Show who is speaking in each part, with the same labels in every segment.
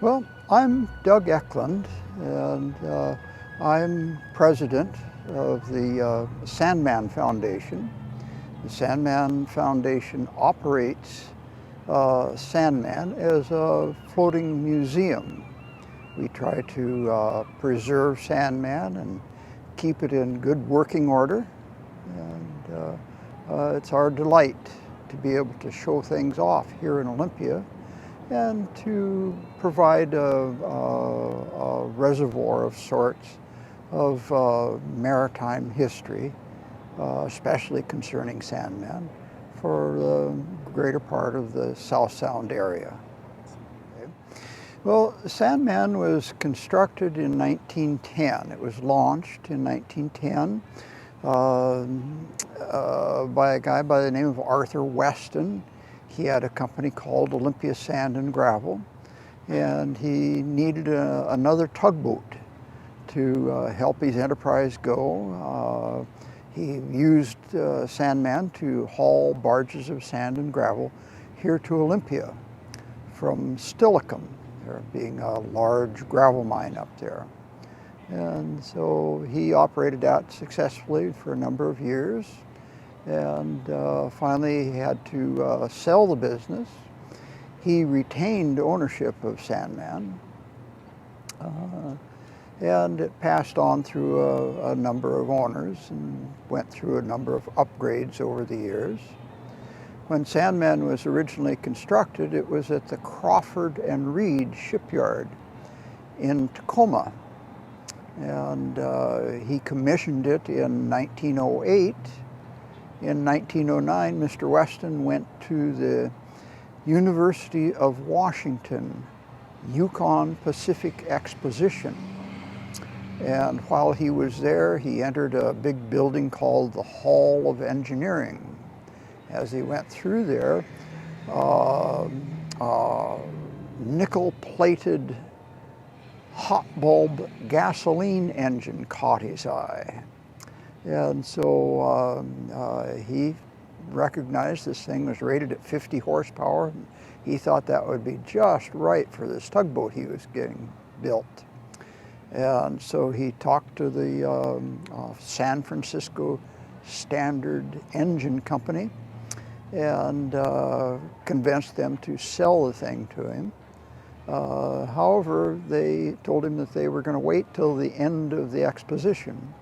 Speaker 1: Well, I'm Doug Eklund, and I'm president of the Sandman Foundation. The Sandman Foundation operates Sandman as a floating museum. We try to preserve Sandman and keep it in good working order, and it's our delight to be able to show things off here in Olympia and to provide a reservoir of sorts of maritime history, especially concerning Sandman, for the greater part of the South Sound area. Okay. Well, Sandman was constructed in 1910. It was launched in 1910 by a guy by the name of Arthur Weston. He had a company called Olympia Sand and Gravel, and he needed another tugboat to help his enterprise go. He used Sandman to haul barges of sand and gravel here to Olympia from Stillicum, there being a large gravel mine up there. And so he operated that successfully for a number of years. And finally he had to sell the business. He retained ownership of Sandman, and it passed on through a number of owners and went through a number of upgrades over the years. When Sandman was originally constructed, it was at the Crawford and Reed shipyard in Tacoma, and he commissioned it in 1908. In 1909, Mr. Weston went to the University of Washington Yukon Pacific Exposition. And while he was there, he entered a big building called the Hall of Engineering. As he went through there, nickel-plated hot bulb gasoline engine caught his eye. And so he recognized this thing was rated at 50 horsepower. He thought that would be just right for this tugboat he was getting built. And so he talked to the San Francisco Standard Engine Company and convinced them to sell the thing to him. However, they told him that they were going to wait till the end of the exposition.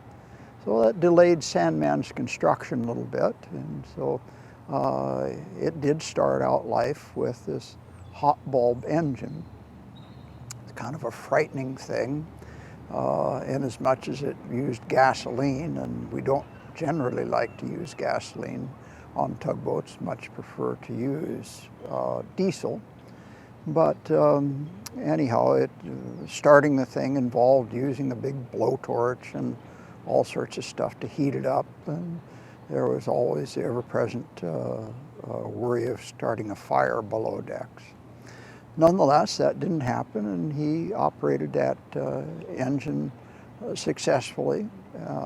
Speaker 1: So that delayed Sandman's construction a little bit, and so it did start out life with this hot bulb engine. It's kind of a frightening thing, in as much as it used gasoline, and we don't generally like to use gasoline on tugboats, much prefer to use diesel. But anyhow, starting the thing involved using a big blowtorch and all sorts of stuff to heat it up, and there was always the ever-present worry of starting a fire below decks. Nonetheless, that didn't happen, and he operated that engine successfully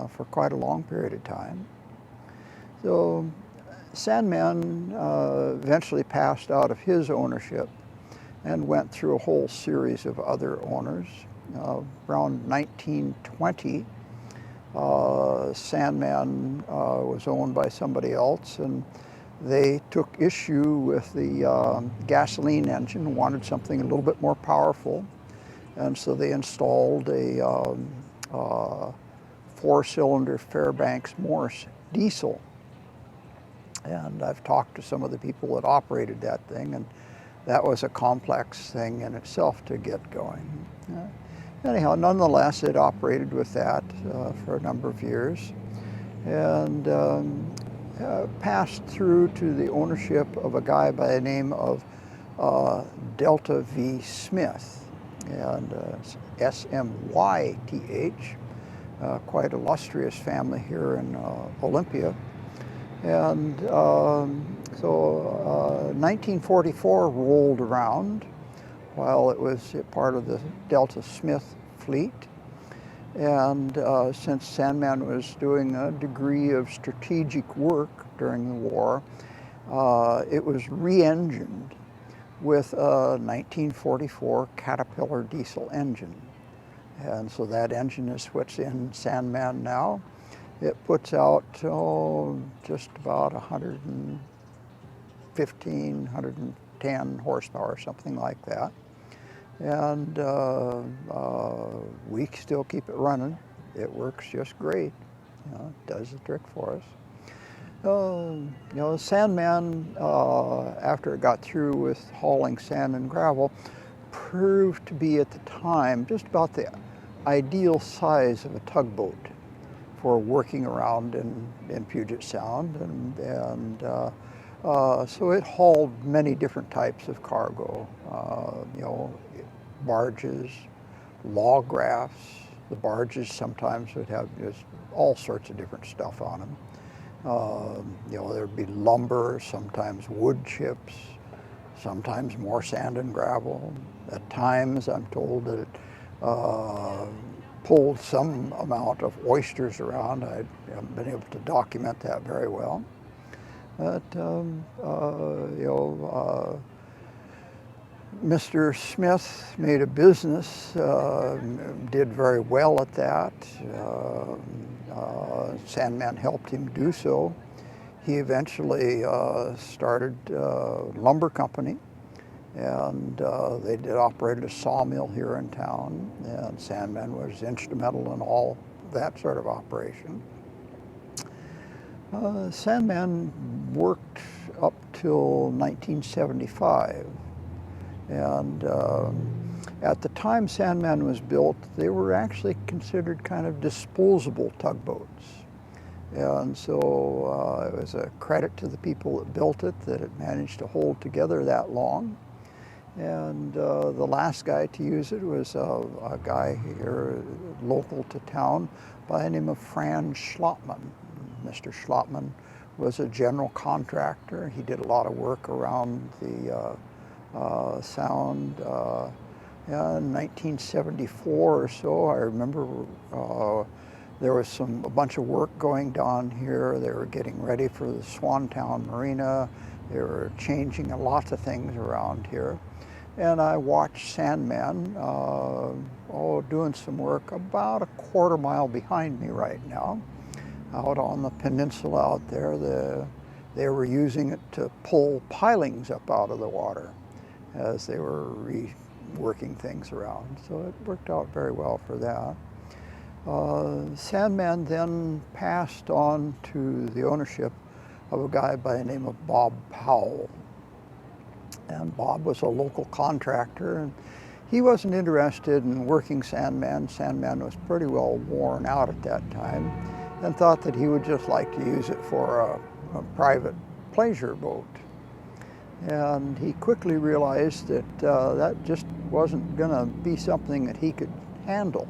Speaker 1: for quite a long period of time. So Sandman eventually passed out of his ownership and went through a whole series of other owners. Around 1920, Sandman was owned by somebody else, and they took issue with the gasoline engine, wanted something a little bit more powerful, and so they installed a four-cylinder Fairbanks Morse diesel. And I've talked to some of the people that operated that thing, and that was a complex thing in itself to get going. Anyhow, nonetheless, it operated with that for a number of years, and passed through to the ownership of a guy by the name of Delta V. Smith, and S-M-Y-T-H, quite illustrious family here in Olympia. And so 1944 rolled around while it was part of the Delta Smith fleet. And since Sandman was doing a degree of strategic work during the war, it was re-engined with a 1944 Caterpillar diesel engine. And so that engine is what's in Sandman now. It puts out just about 115, 110 horsepower, something like that. And we still keep it running. It works just great. You know, it does the trick for us. You know, Sandman, after it got through with hauling sand and gravel, proved to be at the time just about the ideal size of a tugboat for working around in Puget Sound, so it hauled many different types of cargo. You know, barges, log rafts. The barges sometimes would have just all sorts of different stuff on them. You know, there'd be lumber, sometimes wood chips, sometimes more sand and gravel. At times, I'm told that it pulled some amount of oysters around. I haven't been able to document that very well. But, you know, Mr. Smith made a business, did very well at that. Sandman helped him do so. He eventually started a lumber company, and they did operate a sawmill here in town, and Sandman was instrumental in all that sort of operation. Sandman worked up till 1975. And at the time Sandman was built, they were actually considered kind of disposable tugboats. And so it was a credit to the people that built it that it managed to hold together that long. And the last guy to use it was a guy here local to town by the name of Franz Schlottmann. Mr. Schlottmann was a general contractor. He did a lot of work around the Sound. In 1974 or so, I remember there was a bunch of work going on here. They were getting ready for the Swantown Marina. They were changing a lot of things around here. And I watched Sandman doing some work about a quarter mile behind me right now, out on the peninsula out there. They were using it to pull pilings up out of the water as they were reworking things around. So it worked out very well for that. Sandman then passed on to the ownership of a guy by the name of Bob Powell. And Bob was a local contractor, and he wasn't interested in working Sandman. Sandman was pretty well worn out at that time, and thought that he would just like to use it for a private pleasure boat. And he quickly realized that that just wasn't going to be something that he could handle.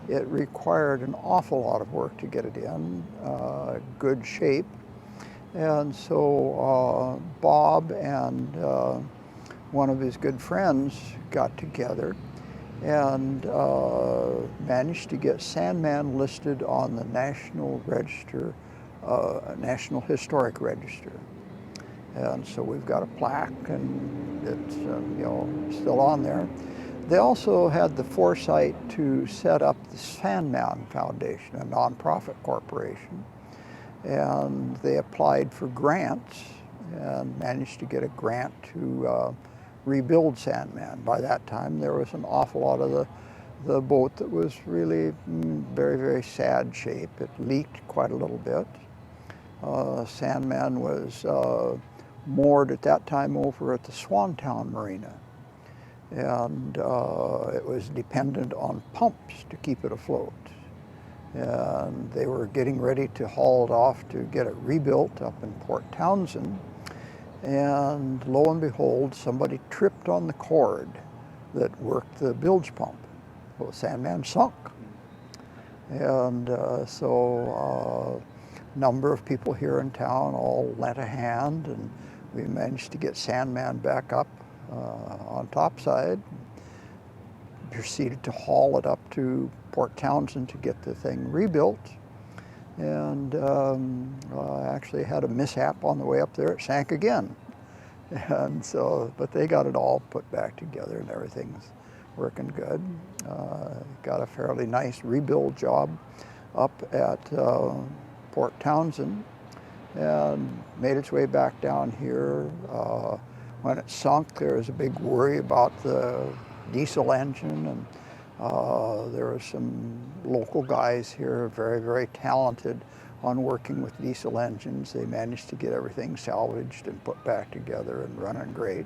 Speaker 1: It required an awful lot of work to get it in good shape. And so Bob and one of his good friends got together and managed to get Sandman listed on the National Register, National Historic Register. And so we've got a plaque, and it's you know, still on there. They also had the foresight to set up the Sandman Foundation, a nonprofit corporation, and they applied for grants and managed to get a grant to rebuild Sandman. By that time, there was an awful lot of the boat that was really very, very sad shape. It leaked quite a little bit. Sandman was moored at that time over at the Swantown Marina, and it was dependent on pumps to keep it afloat. And they were getting ready to haul it off to get it rebuilt up in Port Townsend, and lo and behold, somebody tripped on the cord that worked the bilge pump. Well, Sandman sunk. And so a number of people here in town all lent a hand, and we managed to get Sandman back up on topside, proceeded to haul it up to Port Townsend to get the thing rebuilt, and actually had a mishap on the way up there. It sank again. And so, but they got it all put back together and everything's working good. Got a fairly nice rebuild job up at Port Townsend and made its way back down here. When it sunk, there was a big worry about the diesel engine, and there were some local guys here, very, very talented on working with diesel engines. They managed to get everything salvaged and put back together and running great.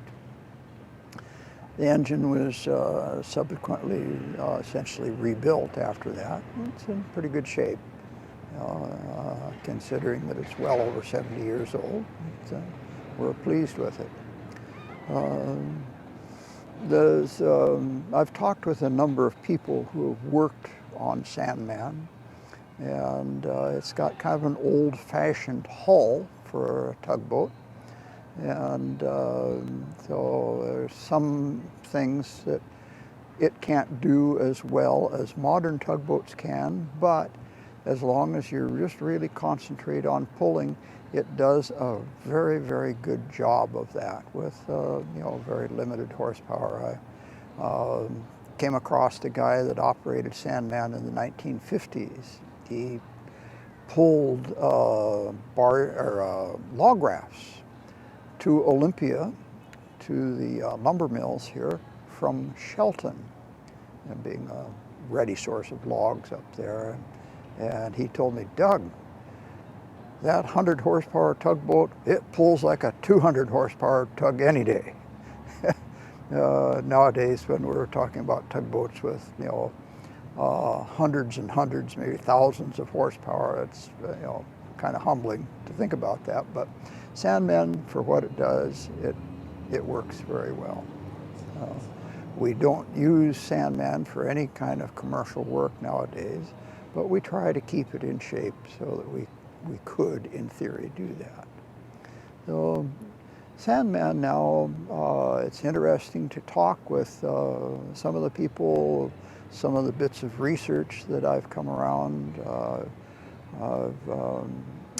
Speaker 1: The engine was subsequently essentially rebuilt after that. It's in pretty good shape, considering that it's well over 70 years old. We're pleased with it. I've talked with a number of people who have worked on Sandman, and it's got kind of an old-fashioned hull for a tugboat. And so there's some things that it can't do as well as modern tugboats can, but as long as you just really concentrate on pulling, it does a very, very good job of that with very limited horsepower. I came across a guy that operated Sandman in the 1950s. He pulled log rafts to Olympia, to the lumber mills here from Shelton, and being a ready source of logs up there. And he told me, Doug, that 100 horsepower tugboat, it pulls like a 200 horsepower tug any day. Nowadays, when we're talking about tugboats with hundreds and hundreds, maybe thousands of horsepower, it's kind of humbling to think about that. But Sandman, for what it does, it works very well. We don't use Sandman for any kind of commercial work nowadays, but we try to keep it in shape so that we could, in theory, do that. So Sandman now, it's interesting to talk with some of the people, some of the bits of research that I've come around.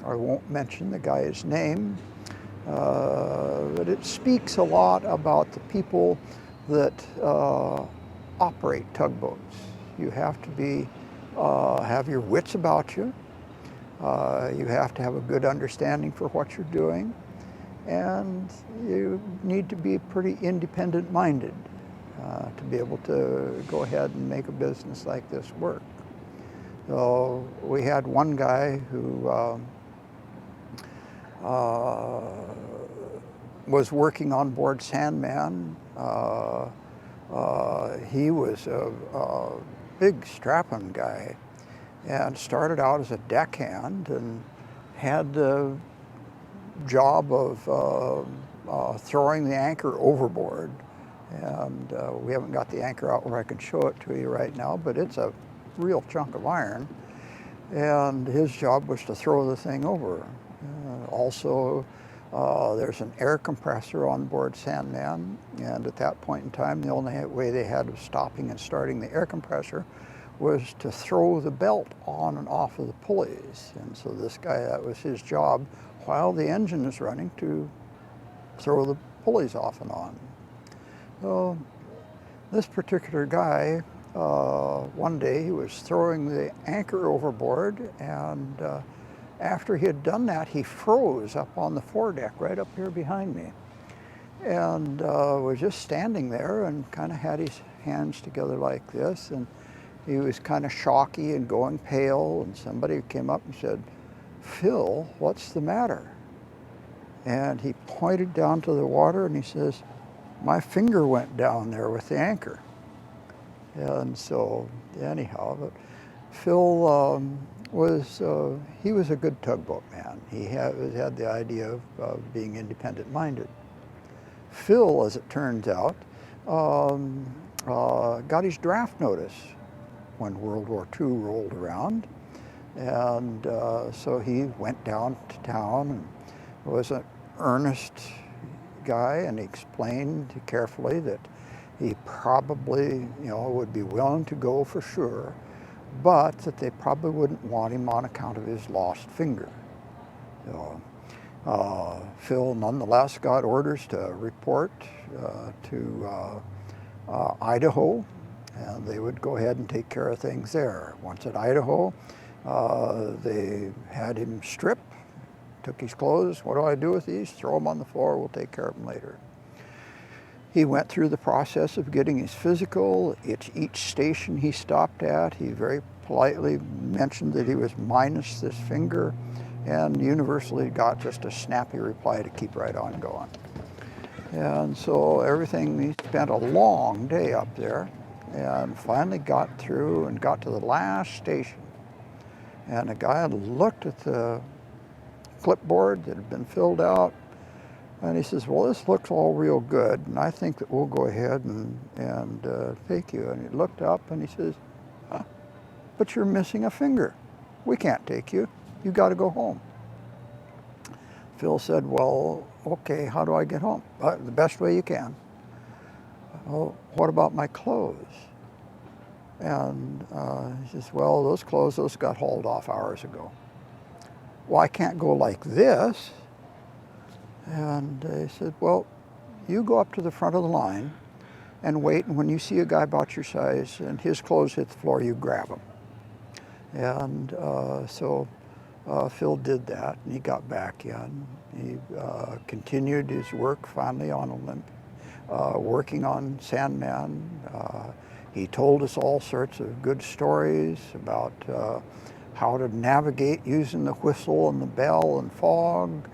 Speaker 1: I won't mention the guy's name, but it speaks a lot about the people that operate tugboats. You have to have your wits about you. You have to have a good understanding for what you're doing, and you need to be pretty independent-minded to be able to go ahead and make a business like this work. So we had one guy who was working on board Sandman. He was a big strapping guy and started out as a deckhand and had the job of throwing the anchor overboard. And we haven't got the anchor out where I can show it to you right now, but it's a real chunk of iron. And his job was to throw the thing over. Also, there's an air compressor on board Sandman, and at that point in time, the only way they had of stopping and starting the air compressor was to throw the belt on and off of the pulleys. And so this guy, that was his job while the engine is running, to throw the pulleys off and on. So this particular guy, one day he was throwing the anchor overboard, and after he had done that, he froze up on the foredeck right up here behind me, and was just standing there and kind of had his hands together like this, and he was kind of shocky and going pale, and somebody came up and said, "Phil, what's the matter?" And he pointed down to the water and he says, "My finger went down there with the anchor." And so anyhow, but Phil was a good tugboat man. He had the idea of being independent-minded. Phil, as it turns out, got his draft notice when World War II rolled around, and so he went down to town and was an earnest guy, and he explained carefully that he probably would be willing to go for sure, but that they probably wouldn't want him on account of his lost finger. So Phil nonetheless got orders to report to Idaho, and they would go ahead and take care of things there. Once at Idaho, they had him strip, took his clothes. What do I do with these? Throw them on the floor, we'll take care of them later. He went through the process of getting his physical. At each station he stopped at, he very politely mentioned that he was minus this finger, and universally got just a snappy reply to keep right on going. And so everything, he spent a long day up there, and finally got through and got to the last station. And the guy had looked at the clipboard that had been filled out, and he says, well, this looks all real good, and I think that we'll go ahead and take you. And he looked up and he says, but you're missing a finger. We can't take you. You got to go home. Phil said, well, okay, how do I get home? The best way you can. Well, what about my clothes? And he says, well, those clothes, those got hauled off hours ago. Well, I can't go like this. And he said, well, you go up to the front of the line and wait, and when you see a guy about your size and his clothes hit the floor, you grab them. And so Phil did that, and he got back in. He continued his work finally on Olympia, working on Sandman. He told us all sorts of good stories about how to navigate using the whistle and the bell and fog,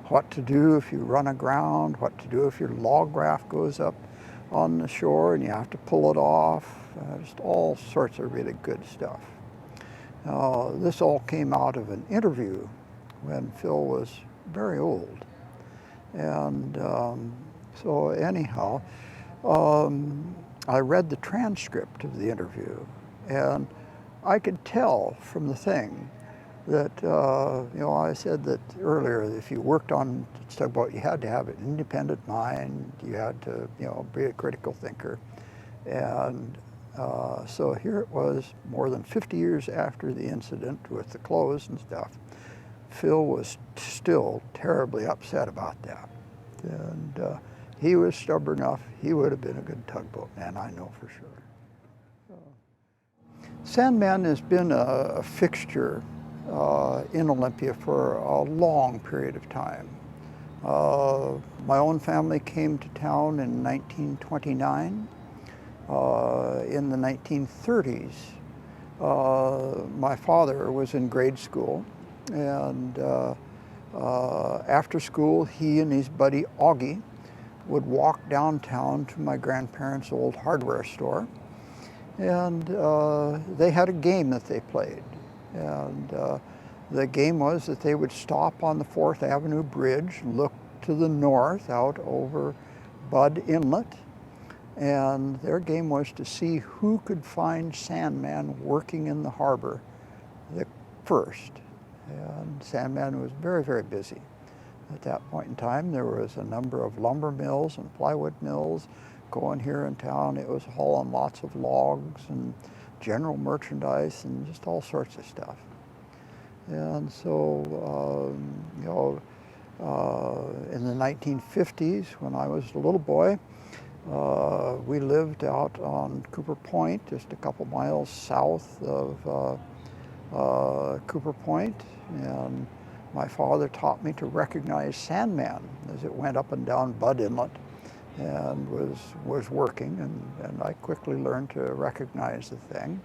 Speaker 1: what to do if you run aground, what to do if your log raft goes up on the shore and you have to pull it off, just all sorts of really good stuff. This all came out of an interview when Phil was very old. And so anyhow, I read the transcript of the interview, and I could tell from the thing that, I said that earlier, if you worked on tugboat, you had to have an independent mind, you had to, be a critical thinker. And so here it was, more than 50 years after the incident with the clothes and stuff. Phil was still terribly upset about that. And he was stubborn enough, he would have been a good tugboat man, I know for sure. Sandman has been a fixture in Olympia for a long period of time. My own family came to town in 1929. In the 1930s, my father was in grade school, and after school, he and his buddy Augie would walk downtown to my grandparents' old hardware store, and they had a game that they played. And the game was that they would stop on the 4th Avenue Bridge, look to the north out over Bud Inlet, and their game was to see who could find Sandman working in the harbor first. And Sandman was very, very busy. At that point in time, there was a number of lumber mills and plywood mills going here in town. It was hauling lots of logs and general merchandise and just all sorts of stuff. And so, in the 1950s, when I was a little boy, we lived out on Cooper Point, just a couple miles south of Cooper Point, and my father taught me to recognize Sandman as it went up and down Bud Inlet and was working, and I quickly learned to recognize the thing.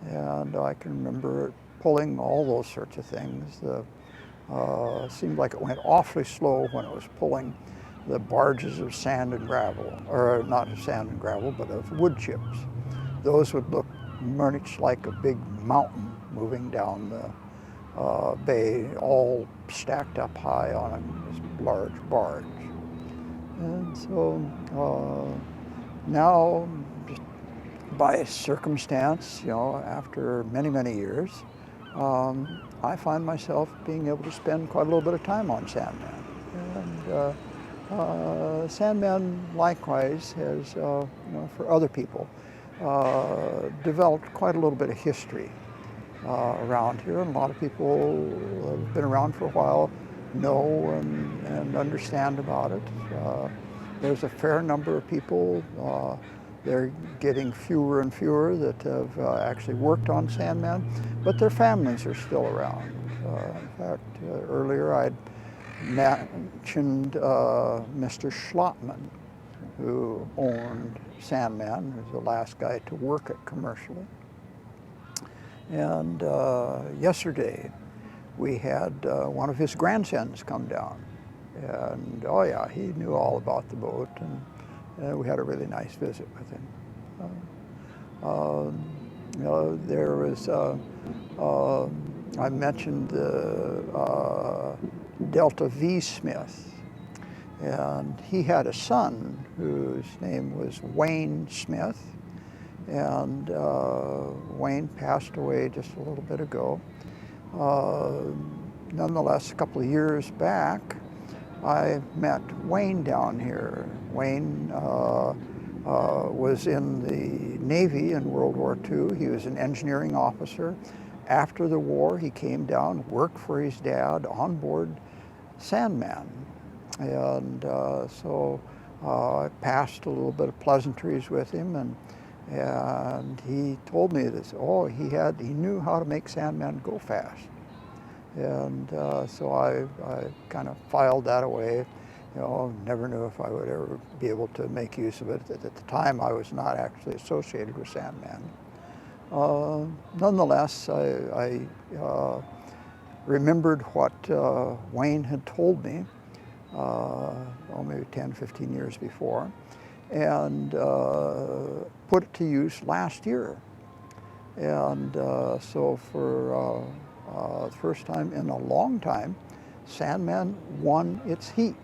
Speaker 1: And I can remember it pulling all those sorts of things. It seemed like it went awfully slow when it was pulling the barges of sand and gravel, or not of sand and gravel, but of wood chips. Those would look much like a big mountain moving down the bay, all stacked up high on a large barge. And so now, just by circumstance, after many, many years, I find myself being able to spend quite a little bit of time on Sandman. And Sandman likewise has, for other people, developed quite a little bit of history around here, and a lot of people have been around for a while know and understand about it. There's a fair number of people. They're getting fewer and fewer that have actually worked on Sandman, but their families are still around. In fact, earlier I'd mentioned Mr. Schlottman, who owned Sandman, who was the last guy to work it commercially. And yesterday we had one of his grandsons come down. And oh yeah, he knew all about the boat, and we had a really nice visit with him. You know, there was, I mentioned the Delta V Smith, and he had a son whose name was Wayne Smith, and Wayne passed away just a little bit ago. Nonetheless, a couple of years back, I met Wayne down here. Wayne was in the Navy in World War II. He was an engineering officer. After the war, he came down, worked for his dad on board Sandman. And so I passed a little bit of pleasantries with him, and he told me this, oh, he knew how to make Sandman go fast. And so I kind of filed that away. You know, never knew if I would ever be able to make use of it. At the time, I was not actually associated with Sandman. Nonetheless, I remembered what Wayne had told me, maybe 10, 15 years before, and put it to use last year. And so for the first time in a long time, Sandman won its heat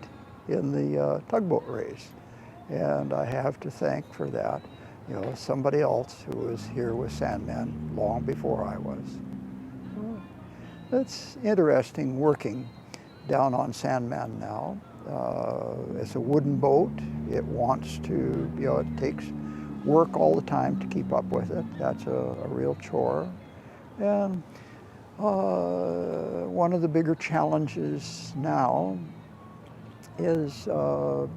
Speaker 1: in the tugboat race. And I have to thank for that, you know, somebody else who was here with Sandman long before I was. It's interesting working down on Sandman now. It's a wooden boat. It wants to, you know, it takes work all the time to keep up with it. That's a real chore. And one of the bigger challenges now is you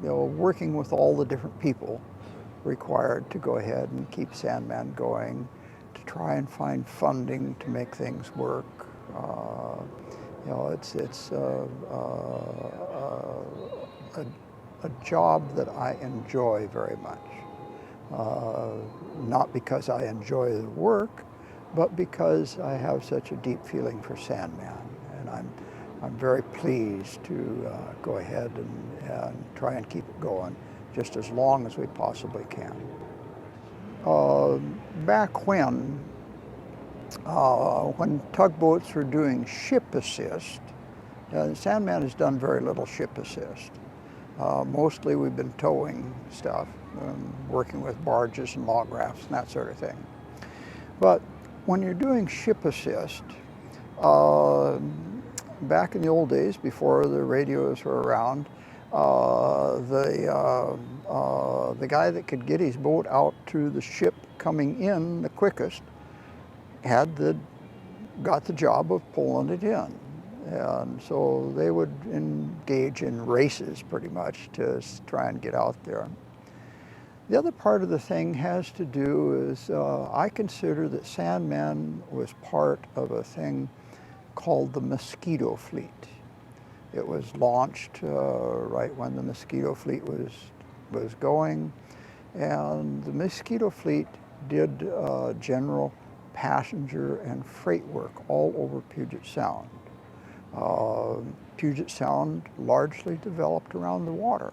Speaker 1: know, working with all the different people required to go ahead and keep Sandman going, to try and find funding to make things work. You know, it's a job that I enjoy very much. Not because I enjoy the work, but because I have such a deep feeling for Sandman, and I'm very pleased to go ahead and try and keep it going just as long as we possibly can. Back when tugboats were doing ship assist, Sandman has done very little ship assist. Mostly we've been towing stuff, working with barges and log rafts and that sort of thing. But when you're doing ship assist, back in the old days, before the radios were around, the guy that could get his boat out to the ship coming in the quickest got the job of pulling it in. And so they would engage in races pretty much to try and get out there. The other part of the thing has to do is I consider that Sandman was part of a thing called the Mosquito Fleet. It was launched right when the Mosquito Fleet was going, and the Mosquito Fleet did general passenger and freight work all over Puget Sound. Puget Sound largely developed around the water.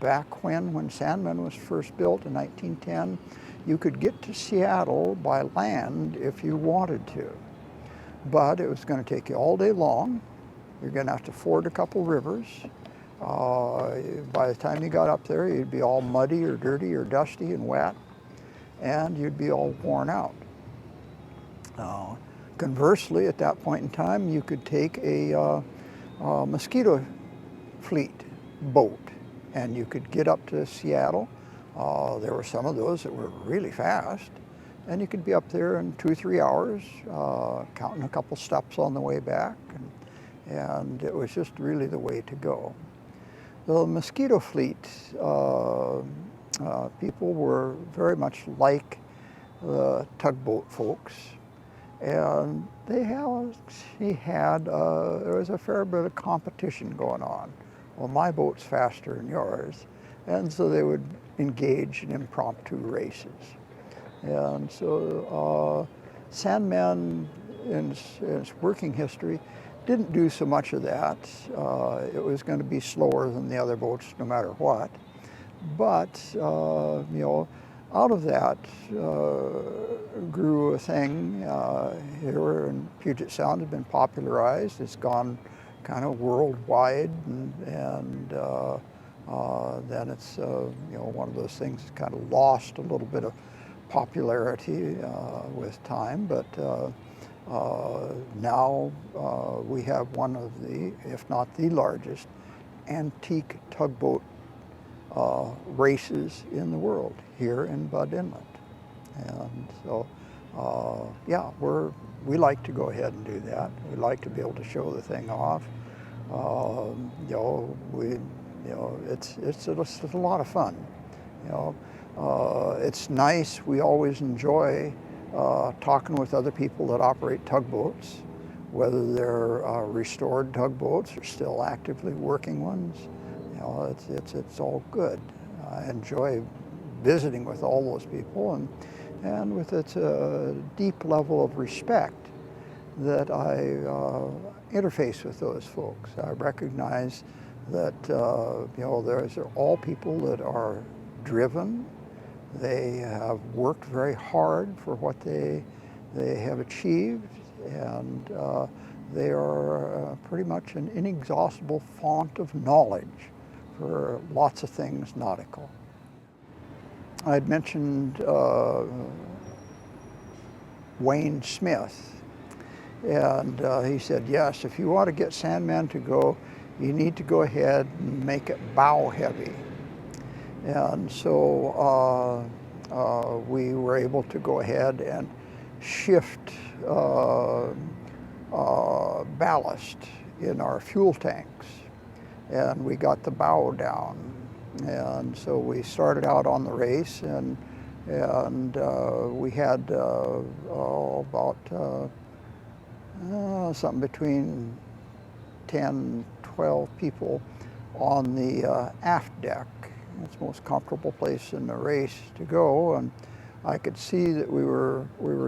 Speaker 1: Back when Sandman was first built in 1910, you could get to Seattle by land if you wanted to. But it was going to take you all day long. You're going to have to ford a couple rivers. By the time you got up there, you'd be all muddy or dirty or dusty and wet, and you'd be all worn out. Conversely, at that point in time, you could take a Mosquito Fleet boat, and you could get up to Seattle. There were some of those that were really fast, and you could be up there in 2 or 3 hours, counting a couple stops on the way back, and it was just really the way to go. The mosquito fleet people were very much like the tugboat folks, and there was a fair bit of competition going on. Well, my boat's faster than yours, and so they would engage in impromptu races. And so Sandman in its working history didn't do so much of that. It was going to be slower than the other boats no matter what. But, you know, out of that grew a thing here in Puget Sound. Has been popularized. It's gone kind of worldwide, and then it's you know, one of those things that's kind of lost a little bit of popularity with time. But now we have one of the, if not the largest, antique tugboat races in the world here in Bud Inlet. And so, yeah, we like to go ahead and do that. We like to be able to show the thing off. You know, it's a lot of fun. You know, it's nice. We always enjoy talking with other people that operate tugboats, whether they're restored tugboats or still actively working ones. You know, it's all good. I enjoy visiting with all those people, and with its deep level of respect that I interface with those folks. I recognize that you know, those are all people that are driven. They have worked very hard for what they have achieved, and they are pretty much an inexhaustible font of knowledge for lots of things nautical. I'd mentioned Wayne Smith, and he said, yes, if you want to get Sandman to go, you need to go ahead and make it bow heavy. And so we were able to go ahead and shift ballast in our fuel tanks, and we got the bow down. And so we started out on the race, and we had about something between 10, 12 people on the aft deck. It's the most comfortable place in the race to go, and I could see that we were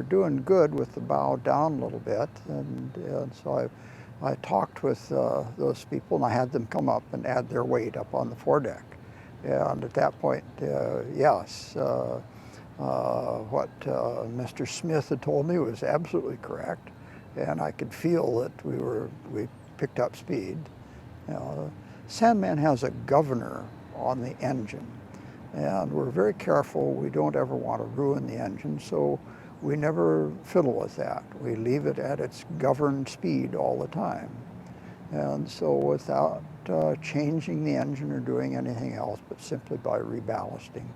Speaker 1: doing good with the bow down a little bit, and so I talked with those people, and I had them come up and add their weight up on the foredeck. And at that point, yes, what Mr. Smith had told me was absolutely correct, and I could feel that we picked up speed. You know, Sandman has a governor on the engine, and we're very careful. We don't ever want to ruin the engine, so we never fiddle with that. We leave it at its governed speed all the time. And so without changing the engine or doing anything else, but simply by reballasting,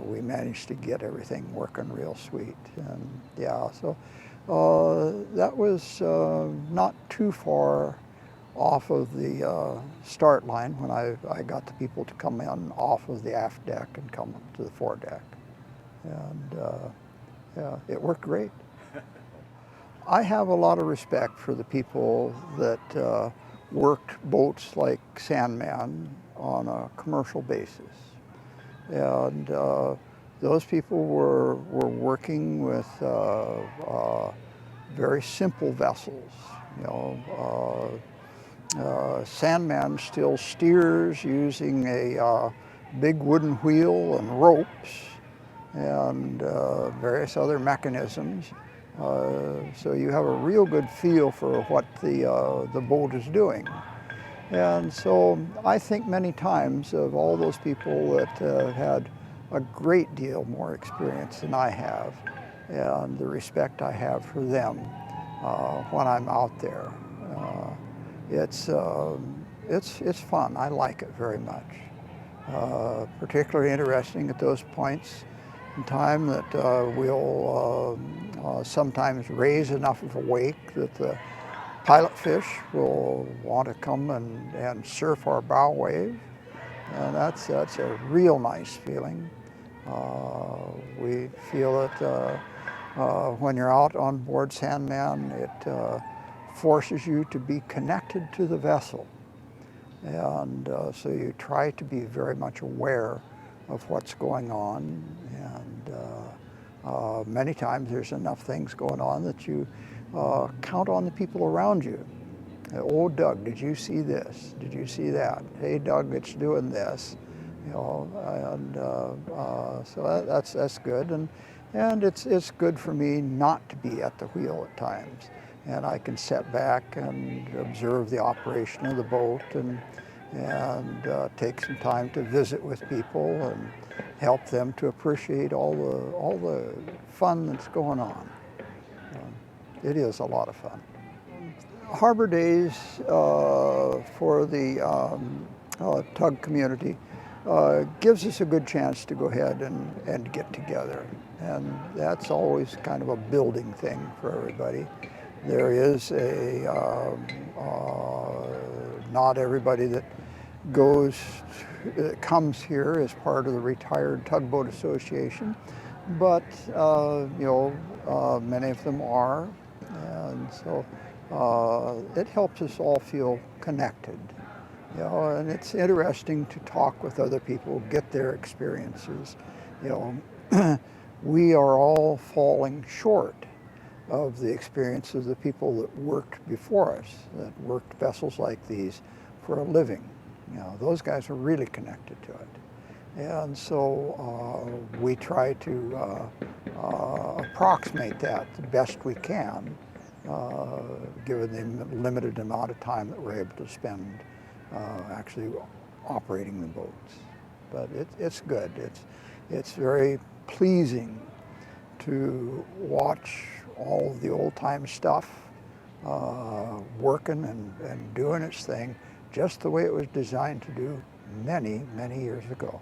Speaker 1: we managed to get everything working real sweet. And yeah, so that was not too far off of the start line when I got the people to come in off of the aft deck and come up to the foredeck. And yeah, it worked great. I have a lot of respect for the people that worked boats like Sandman on a commercial basis. And those people were working with very simple vessels. You know, Sandman still steers using a big wooden wheel and ropes and various other mechanisms. So you have a real good feel for what the boat is doing. And so I think many times of all those people that had a great deal more experience than I have, and the respect I have for them when I'm out there. It's fun. I like it very much. Particularly interesting at those points in time that we'll sometimes raise enough of a wake that Pilot fish will want to come and surf our bow wave, and that's a real nice feeling. We feel it when you're out on board Sandman. It forces you to be connected to the vessel, and so you try to be very much aware of what's going on, and many times there's enough things going on that you count on the people around you. Oh, Doug, did you see this? Did you see that? Hey, Doug, it's doing this. You know, and so that's good, and it's good for me not to be at the wheel at times, and I can sit back and observe the operation of the boat and take some time to visit with people and help them to appreciate all the fun that's going on. It is a lot of fun. Harbor Days for the tug community gives us a good chance to go ahead and get together, and that's always kind of a building thing for everybody. There is not everybody that comes here as part of the Retired Tugboat Association, but many of them are, and so it helps us all feel connected. And it's interesting to talk with other people, get their experiences. We are all falling short of the experience of the people that worked before us, that worked vessels like these for a living. Those guys are really connected to it. And so we try to approximate that the best we can, given the limited amount of time that we're able to spend actually operating the boats. But it's good. It's very pleasing to watch all of the old-time stuff working and doing its thing just the way it was designed to do many, many years ago.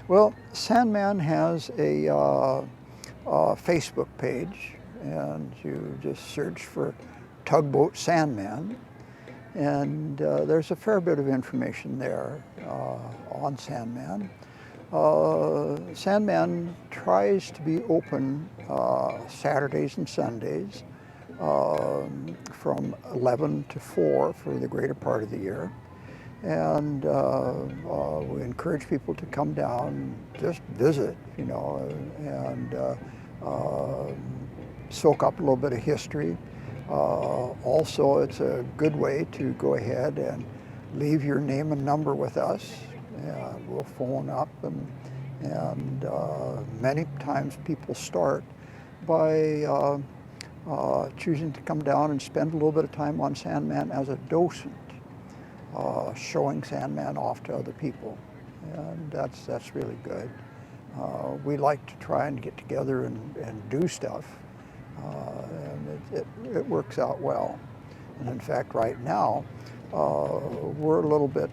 Speaker 1: Well, Sandman has a Facebook page, and you just search for Tugboat Sandman, and there's a fair bit of information there on Sandman. Sandman tries to be open Saturdays and Sundays from 11 to 4 for the greater part of the year. And we encourage people to come down, just visit, and soak up a little bit of history. Also, it's a good way to go ahead and leave your name and number with us. And we'll phone up, and many times people start by choosing to come down and spend a little bit of time on Sandman as a docent, showing Sandman off to other people, and that's really good. We like to try and get together and do stuff, and it works out well. And in fact, right now, we're a little bit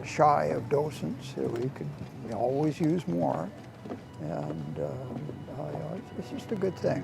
Speaker 1: shy of docents. We could always use more, and it's just a good thing.